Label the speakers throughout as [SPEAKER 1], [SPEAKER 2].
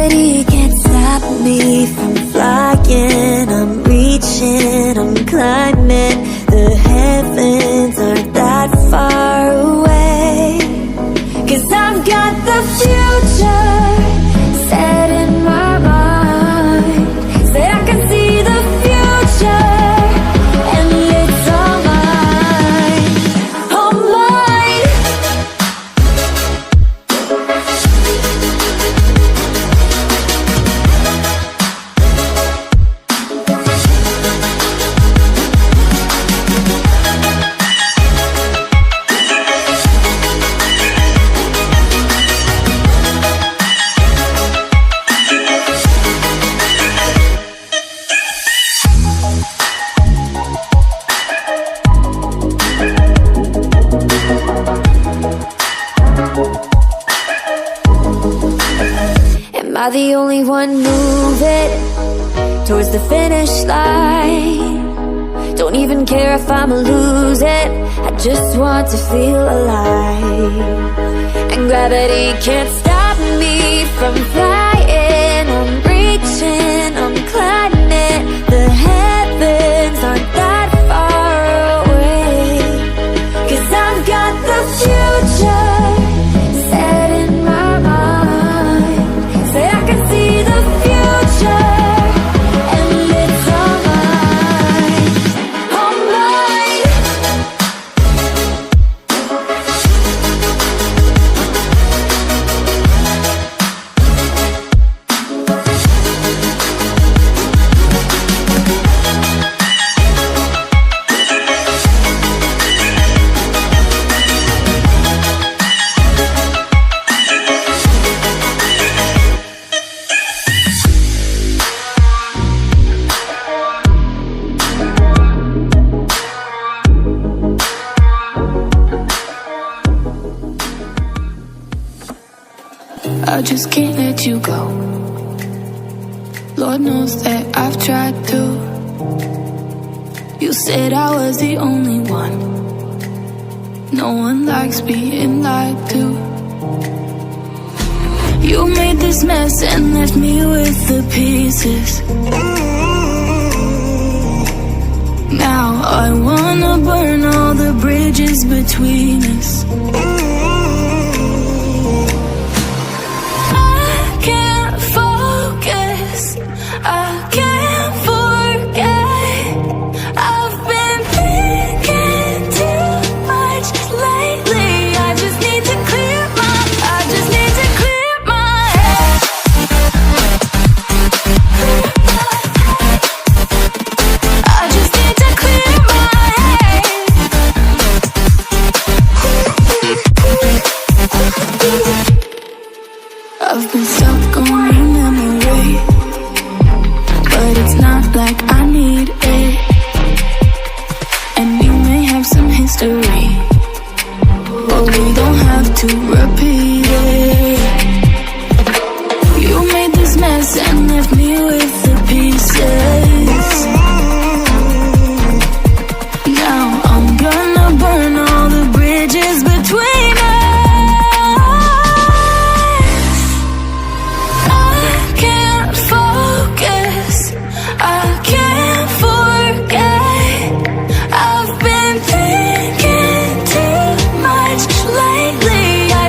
[SPEAKER 1] gravity can't stop me from flying. I'm reaching, I'm climbing. The heavens aren't that far away. 'Cause I've got the future set in my mind. Said I can see the future, and it's all mine, all mine. Am I the only one moving towards the finish line? Don't even care if I'ma lose it, I just want to feel alive. And gravity can't stop me from flying. I'm reaching, I'm climbing. The heavens aren't that far away. 'Cause I've got the future set in my mind. Say I can see the future, and it's all mine, all mine.
[SPEAKER 2] I just can't let you go. Lord knows that I've tried to. You said I was the only one. No one likes being lied to. You made this mess and left me with the pieces. Now I wanna burn all the bridges between us. I can't forget. I've been thinking too much lately. I just need to clear my head. I just need to clear my head. I've been stuck on your memory, but it's not like I need it. And we may have some history, but we don't have to repeat it. You made this mess and left me with the pieces. Now I'm gonna burn all the bridges between us. I can't focus, I can't forget. I've been thinking too much lately. I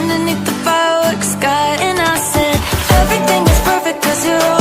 [SPEAKER 2] underneath the fireworks sky. And I said, everything is perfect 'cause you're all